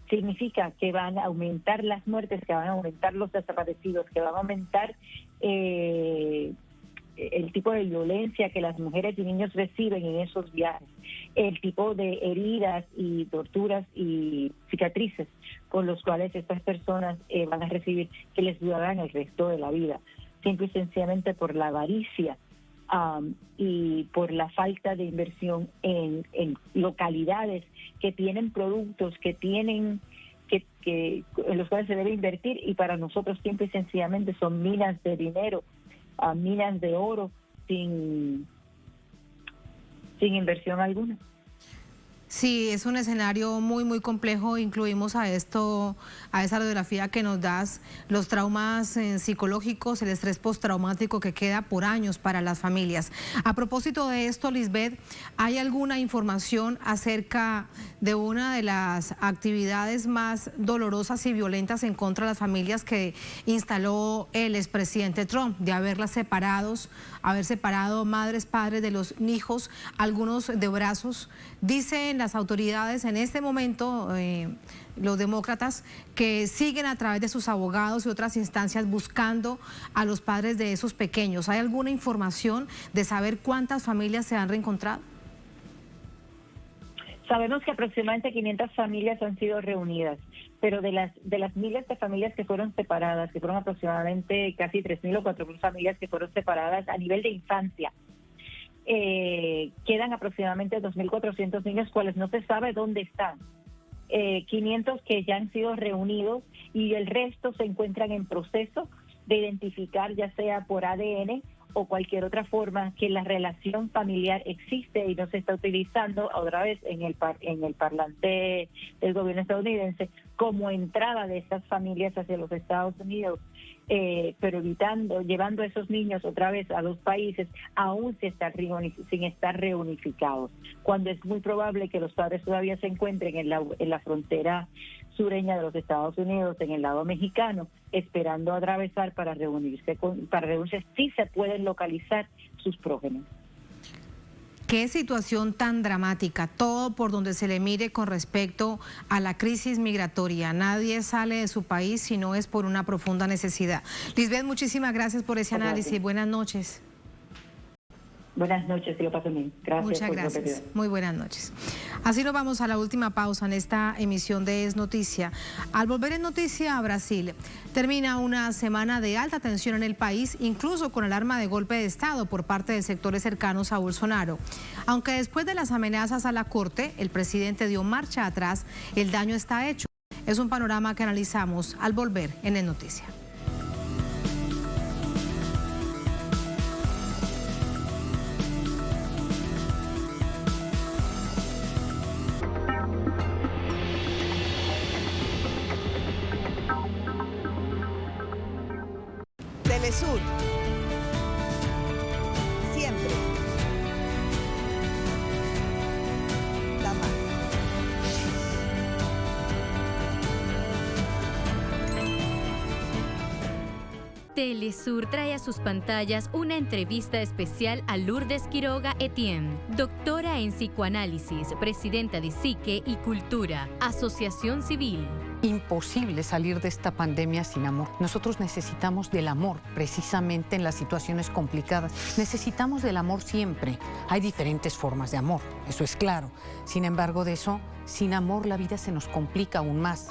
significa que van a aumentar las muertes, que van a aumentar los desaparecidos, que van a aumentar el tipo de violencia que las mujeres y niños reciben en esos viajes, el tipo de heridas y torturas y cicatrices con los cuales estas personas van a recibir, que les durarán el resto de la vida, simple y sencillamente por la avaricia y por la falta de inversión en localidades que tienen productos, en los cuales se debe invertir, y para nosotros simple y sencillamente son minas de dinero, minas de oro sin inversión alguna. Sí, es un escenario muy, muy complejo. Incluimos a esa radiografía que nos das, los traumas psicológicos, el estrés postraumático que queda por años para las familias. A propósito de esto, Lisbeth, ¿hay alguna información acerca de una de las actividades más dolorosas y violentas en contra de las familias que instaló el expresidente Trump, de haber separado madres, padres de los hijos, algunos de brazos? Dicen las autoridades en este momento, los demócratas, que siguen a través de sus abogados y otras instancias buscando a los padres de esos pequeños. ¿Hay alguna información de saber cuántas familias se han reencontrado? Sabemos que aproximadamente 500 familias han sido reunidas, pero de las miles de familias que fueron separadas, que fueron aproximadamente casi 3.000 o 4.000 familias que fueron separadas a nivel de infancia, quedan aproximadamente 2.400 niños, cuales no se sabe dónde están. 500 que ya han sido reunidos, y el resto se encuentran en proceso de identificar, ya sea por ADN o cualquier otra forma, que la relación familiar existe y no se está utilizando otra vez en el parlante del gobierno estadounidense como entrada de estas familias hacia los Estados Unidos, pero llevando a esos niños otra vez a los países aún sin estar reunificados, cuando es muy probable que los padres todavía se encuentren en la frontera sureña de los Estados Unidos, en el lado mexicano, esperando atravesar para reunirse si se pueden localizar sus prógenes. Qué situación tan dramática, todo por donde se le mire con respecto a la crisis migratoria. Nadie sale de su país si no es por una profunda necesidad. Lisbeth, muchísimas gracias por ese análisis. Buenas noches. Buenas noches, que lo pasen bien. Gracias. Muchas gracias. Muy buenas noches. Así nos vamos a la última pausa en esta emisión de Es Noticia. Al volver en Noticia a Brasil, termina una semana de alta tensión en el país, incluso con alarma de golpe de Estado por parte de sectores cercanos a Bolsonaro. Aunque después de las amenazas a la Corte, el presidente dio marcha atrás, el daño está hecho. Es un panorama que analizamos al volver en Es Noticia. Telesur. Siempre. La más. Telesur trae a sus pantallas una entrevista especial a Lourdes Quiroga Etienne, doctora en psicoanálisis, presidenta de Psique y Cultura, Asociación Civil. Imposible salir de esta pandemia sin amor. Nosotros necesitamos del amor, precisamente en las situaciones complicadas. Necesitamos del amor siempre. Hay diferentes formas de amor, eso es claro. Sin embargo, de eso, sin amor la vida se nos complica aún más.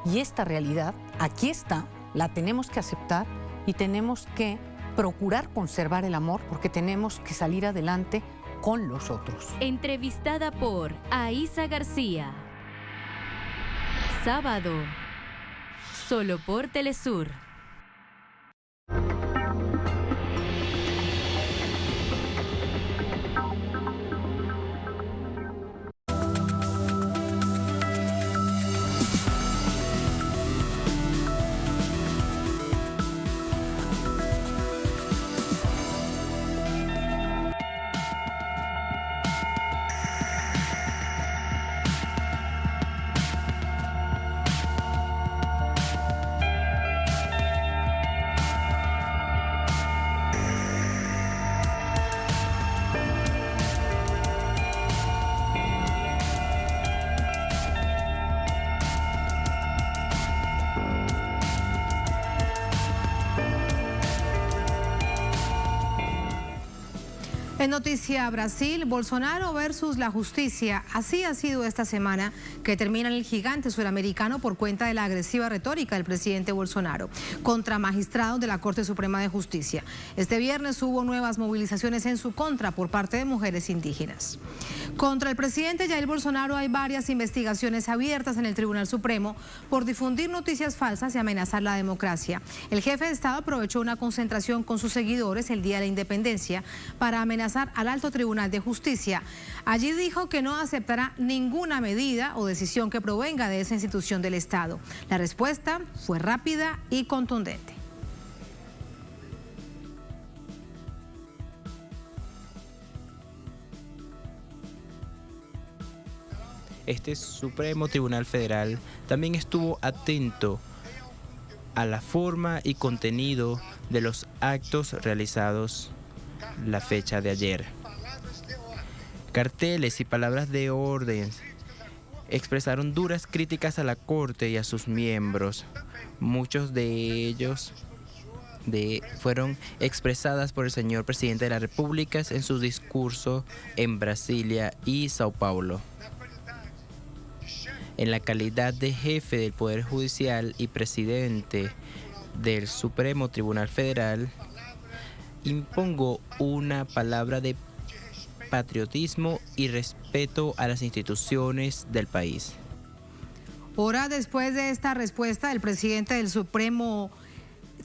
Y esta realidad, aquí está, la tenemos que aceptar y tenemos que procurar conservar el amor porque tenemos que salir adelante con los otros. Entrevistada por Aísa García. Sábado, solo por Telesur. En Noticia Brasil, Bolsonaro versus la justicia. Así ha sido esta semana que termina el gigante suramericano por cuenta de la agresiva retórica del presidente Bolsonaro contra magistrados de la Corte Suprema de Justicia. Este viernes hubo nuevas movilizaciones en su contra por parte de mujeres indígenas. Contra el presidente Jair Bolsonaro hay varias investigaciones abiertas en el Tribunal Supremo por difundir noticias falsas y amenazar la democracia. El jefe de Estado aprovechó una concentración con sus seguidores el Día de la Independencia para amenazar al Alto Tribunal de Justicia. Allí dijo que no aceptará ninguna medida o decisión que provenga de esa institución del Estado. La respuesta fue rápida y contundente. Este Supremo Tribunal Federal también estuvo atento a la forma y contenido de los actos realizados la fecha de ayer. Carteles y palabras de orden expresaron duras críticas a la Corte y a sus miembros. Muchos de ellos fueron expresadas por el señor presidente de la República en su discurso en Brasilia y Sao Paulo. En la calidad de jefe del Poder Judicial y presidente del Supremo Tribunal Federal, impongo una palabra de patriotismo y respeto a las instituciones del país. Horas después de esta respuesta del presidente del Supremo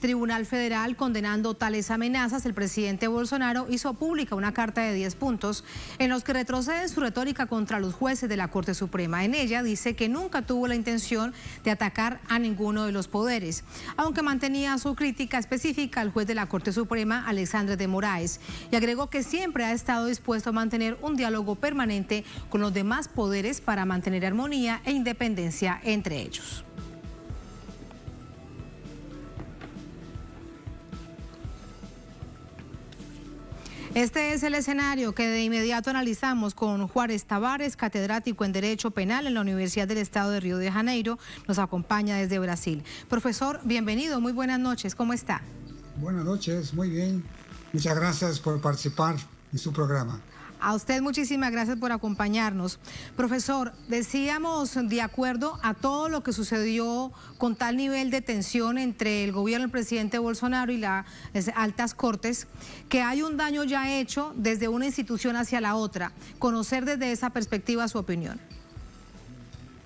Tribunal Federal condenando tales amenazas, el presidente Bolsonaro hizo pública una carta de 10 puntos en los que retrocede su retórica contra los jueces de la Corte Suprema. En ella dice que nunca tuvo la intención de atacar a ninguno de los poderes, aunque mantenía su crítica específica al juez de la Corte Suprema, Alexandre de Moraes, y agregó que siempre ha estado dispuesto a mantener un diálogo permanente con los demás poderes para mantener armonía e independencia entre ellos. Este es el escenario que de inmediato analizamos con Juárez Tavares, catedrático en Derecho Penal en la Universidad del Estado de Río de Janeiro. Nos acompaña desde Brasil. Profesor, bienvenido, muy buenas noches, ¿cómo está? Buenas noches, muy bien. Muchas gracias por participar en su programa. A usted muchísimas gracias por acompañarnos. Profesor, decíamos de acuerdo a todo lo que sucedió con tal nivel de tensión entre el gobierno del presidente Bolsonaro y las altas cortes, que hay un daño ya hecho desde una institución hacia la otra. Conocer desde esa perspectiva su opinión.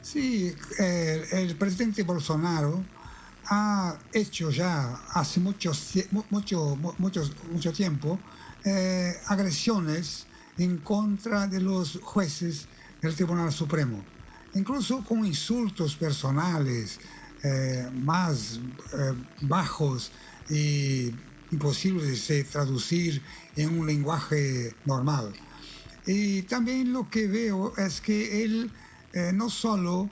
Sí, el presidente Bolsonaro ha hecho ya hace mucho tiempo agresiones en contra de los jueces del Tribunal Supremo, incluso con insultos personales más bajos y imposibles de traducir en un lenguaje normal. Y también lo que veo es que él no solo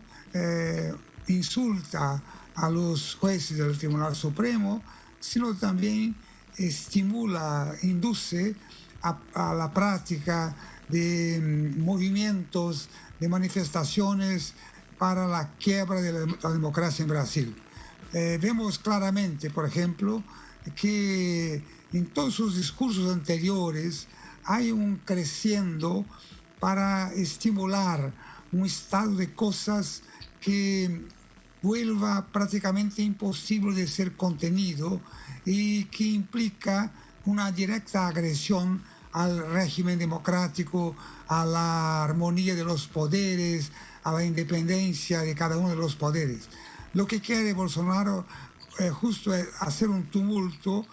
insulta a los jueces del Tribunal Supremo, sino también estimula, induce a la práctica de movimientos, de manifestaciones para la quiebra de la democracia en Brasil. Vemos claramente, por ejemplo, que en todos sus discursos anteriores hay un creciendo para estimular un estado de cosas que vuelva prácticamente imposible de ser contenido y que implica una directa agresión al régimen democrático, a la armonía de los poderes, a la independencia de cada uno de los poderes. Lo que quiere Bolsonaro justo es hacer un tumulto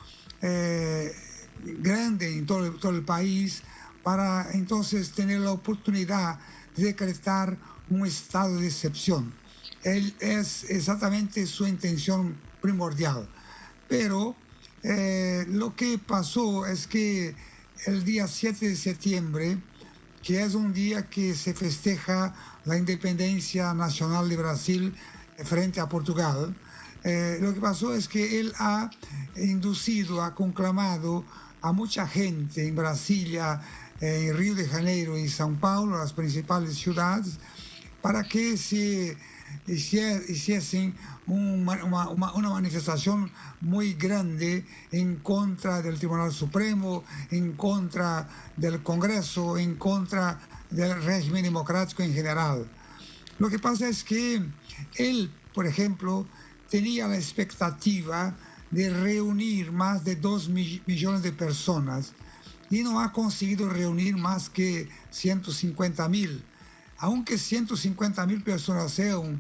grande en todo el país para entonces tener la oportunidad de decretar un estado de excepción. Es exactamente su intención primordial. Pero lo que pasó es que el día 7 de septiembre, que es un día que se festeja la independencia nacional de Brasil frente a Portugal, lo que pasó es que él ha inducido, ha conclamado a mucha gente en Brasilia, en Río de Janeiro y São Paulo, las principales ciudades, para que se hiciesen una manifestación muy grande en contra del Tribunal Supremo, en contra del Congreso, en contra del régimen democrático en general. Lo que pasa es que él, por ejemplo, tenía la expectativa de reunir más de 2 millones de personas y no ha conseguido reunir más que 150.000. Aunque 150.000 personas sea un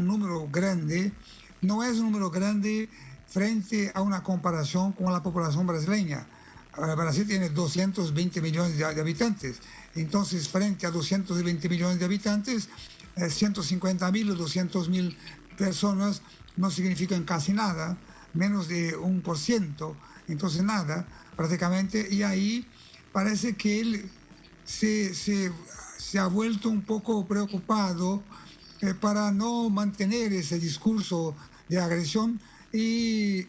número grande, no es un número grande frente a una comparación con la población brasileña. Brasil tiene 220 millones de habitantes, entonces frente a 220 millones de habitantes, 150.000 o 200.000 personas no significan casi nada, menos de 1%, entonces nada prácticamente, y ahí parece que él se ha vuelto un poco preocupado para no mantener ese discurso de agresión y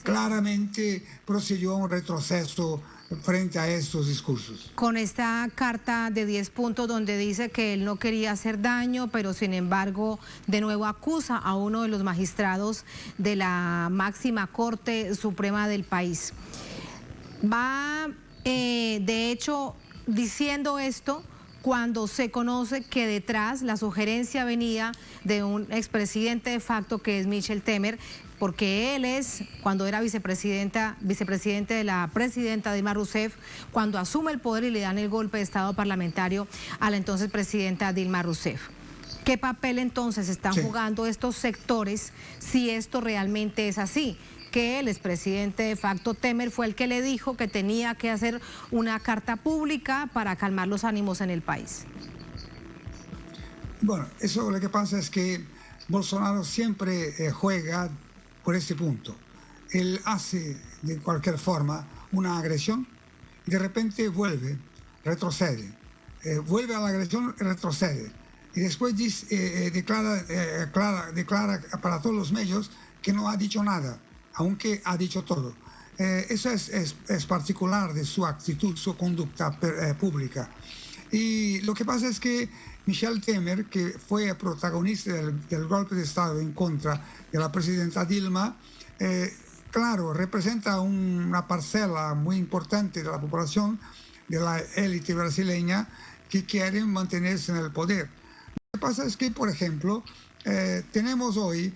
claramente procedió a un retroceso frente a estos discursos. Con esta carta de 10 puntos donde dice que él no quería hacer daño, pero sin embargo de nuevo acusa a uno de los magistrados de la máxima Corte Suprema del país. Va, de hecho, diciendo esto cuando se conoce que detrás la sugerencia venía de un expresidente de facto que es Michel Temer, porque él es, cuando era vicepresidente de la presidenta Dilma Rousseff, cuando asume el poder y le dan el golpe de Estado parlamentario a la entonces presidenta Dilma Rousseff. ¿Qué papel entonces están jugando estos sectores si esto realmente es así? Que el expresidente de facto Temer fue el que le dijo que tenía que hacer una carta pública para calmar los ánimos en el país. Bueno, eso lo que pasa es que Bolsonaro siempre juega por este punto. Él hace de cualquier forma una agresión y de repente vuelve, retrocede, vuelve a la agresión y retrocede. Y después declara para todos los medios que no ha dicho nada, aunque ha dicho todo. Eso es particular de su actitud, su conducta pública. Y lo que pasa es que Michel Temer, que fue protagonista del golpe de Estado en contra de la presidenta Dilma, claro, representa una parcela muy importante de la población, de la élite brasileña, que quieren mantenerse en el poder. Lo que pasa es que, por ejemplo, tenemos hoy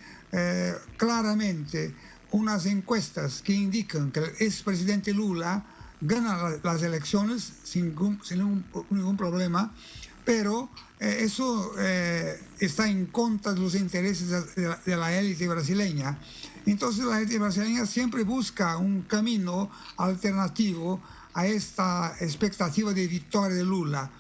claramente unas encuestas que indican que el expresidente Lula gana las elecciones sin ningún problema, pero eso está en contra de los intereses de la élite brasileña. Entonces la élite brasileña siempre busca un camino alternativo a esta expectativa de victoria de Lula.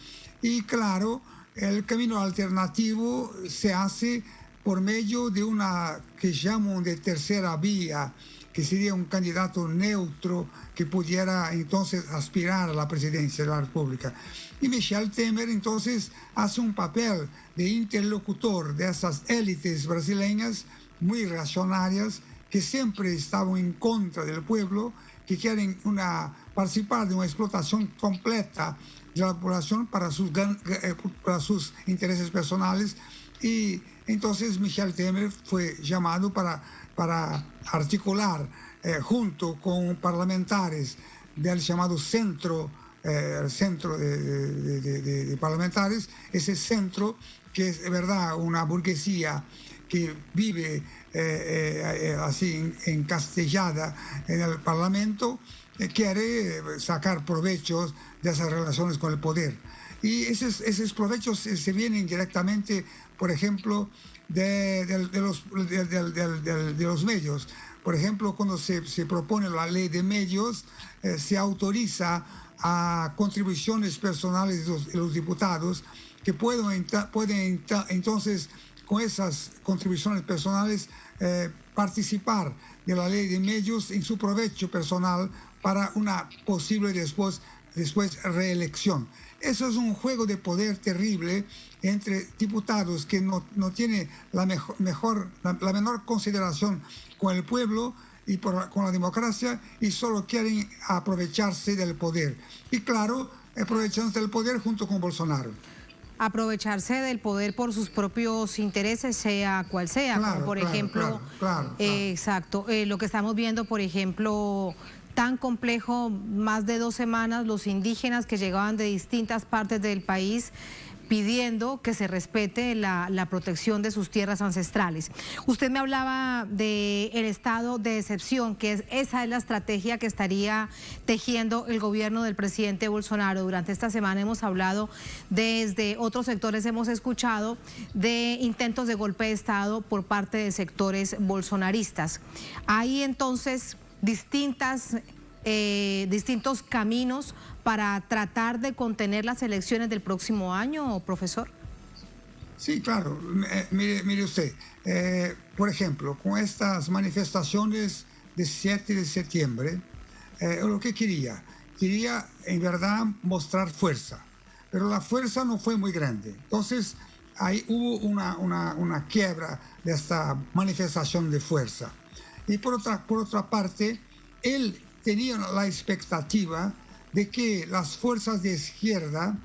Y claro, el camino alternativo se hace por medio de una que llaman de tercera vía, que sería un candidato neutro que pudiera entonces aspirar a la presidencia de la República. Y Michel Temer entonces hace un papel de interlocutor de esas élites brasileñas muy reaccionarias que siempre estaban en contra del pueblo, que quieren participar de una explotación completa de la población para sus intereses personales. Y entonces Michel Temer fue llamado para articular junto con parlamentarios del llamado centro de parlamentarios, ese centro que es de verdad una burguesía que vive así encastellada en el Parlamento, quiere sacar provechos de esas relaciones con el poder. Y esos provechos se vienen directamente, por ejemplo, de los medios. Por ejemplo, cuando se propone la ley de medios, se autoriza a contribuciones personales de los diputados que pueden entonces, con esas contribuciones personales, participar de la ley de medios en su provecho personal para una posible después reelección. Eso es un juego de poder terrible entre diputados que no tienen la menor consideración con el pueblo y con la democracia, y solo quieren aprovecharse del poder. Y claro, aprovechándose del poder junto con Bolsonaro. Aprovecharse del poder por sus propios intereses, sea cual sea, claro, como por ejemplo, claro. Exacto, lo que estamos viendo, por ejemplo, tan complejo, más de 2 semanas, los indígenas que llegaban de distintas partes del país pidiendo que se respete la protección de sus tierras ancestrales. Usted me hablaba del estado de excepción, que esa es la estrategia que estaría tejiendo el gobierno del presidente Bolsonaro. Durante esta semana hemos hablado, desde otros sectores hemos escuchado de intentos de golpe de Estado por parte de sectores bolsonaristas. Hay entonces distintos caminos para tratar de contener las elecciones del próximo año, profesor. Sí, claro. Mire usted, por ejemplo, con estas manifestaciones de 7 de septiembre, lo que quería en verdad mostrar fuerza, pero la fuerza no fue muy grande. Entonces, ahí hubo una quiebra de esta manifestación de fuerza. Y por otra parte, él tenía la expectativa de que las fuerzas de izquierda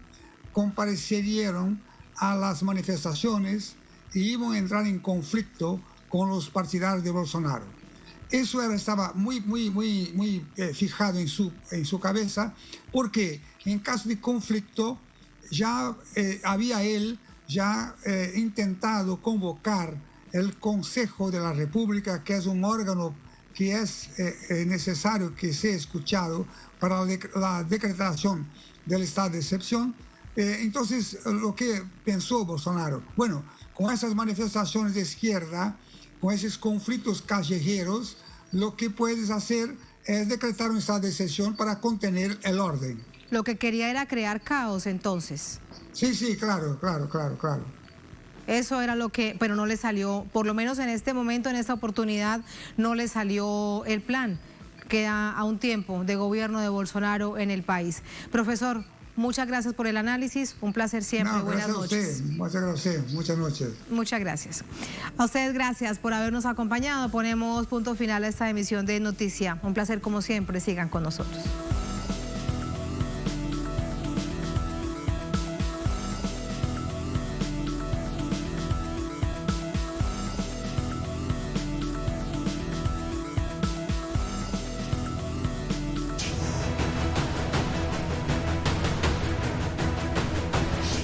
comparecieran a las manifestaciones y iban a entrar en conflicto con los partidarios de Bolsonaro. Eso estaba muy fijado en su cabeza, porque en caso de conflicto ya había él intentado convocar el Consejo de la República, que es un órgano que es necesario que sea escuchado para la decretación del estado de excepción. Entonces, lo que pensó Bolsonaro, bueno, con esas manifestaciones de izquierda, con esos conflictos callejeros, lo que puedes hacer es decretar un estado de excepción para contener el orden. Lo que quería era crear caos, entonces. Sí, claro. Eso era lo que, pero no le salió, por lo menos en este momento, en esta oportunidad, no le salió el plan. Queda a un tiempo de gobierno de Bolsonaro en el país. Profesor, muchas gracias por el análisis, un placer siempre, buenas noches. Muchas gracias, muchas noches. Muchas gracias. A ustedes gracias por habernos acompañado. Ponemos punto final a esta emisión de Noticia. Un placer como siempre, sigan con nosotros.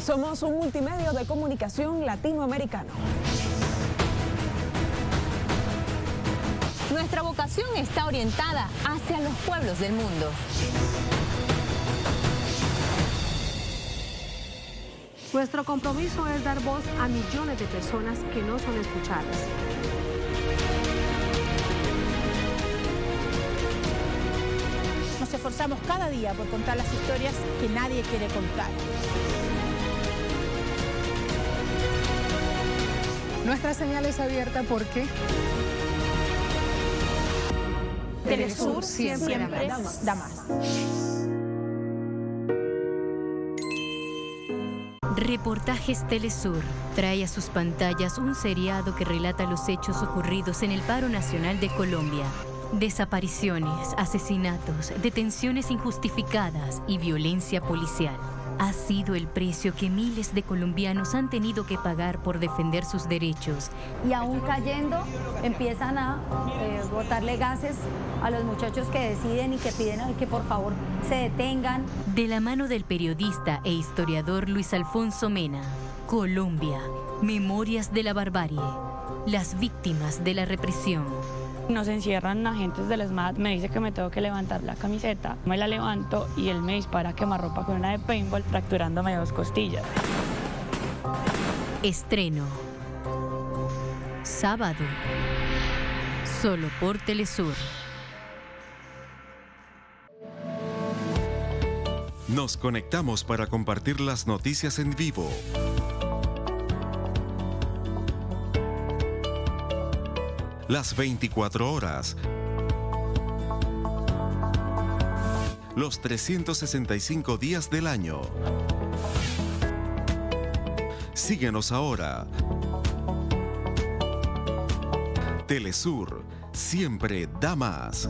Somos un multimedio de comunicación latinoamericano. Nuestra vocación está orientada hacia los pueblos del mundo. Nuestro compromiso es dar voz a millones de personas que no son escuchadas. Nos esforzamos cada día por contar las historias que nadie quiere contar. Nuestra señal es abierta porque Telesur siempre da más. Reportajes Telesur trae a sus pantallas un seriado que relata los hechos ocurridos en el paro nacional de Colombia. Desapariciones, asesinatos, detenciones injustificadas y violencia policial. Ha sido el precio que miles de colombianos han tenido que pagar por defender sus derechos. Y aún cayendo, empiezan a botarle gases a los muchachos que deciden y que piden que por favor se detengan. De la mano del periodista e historiador Luis Alfonso Mena, Colombia, Memorias de la Barbarie, las víctimas de la represión. Nos encierran agentes del SMAT, me dice que me tengo que levantar la camiseta, me la levanto y él me dispara a quemarropa con una de paintball, fracturándome 2 costillas. Estreno. Sábado. Solo por Telesur. Nos conectamos para compartir las noticias en vivo. Las 24 horas. Los 365 días del año. Síguenos ahora. Telesur siempre da más.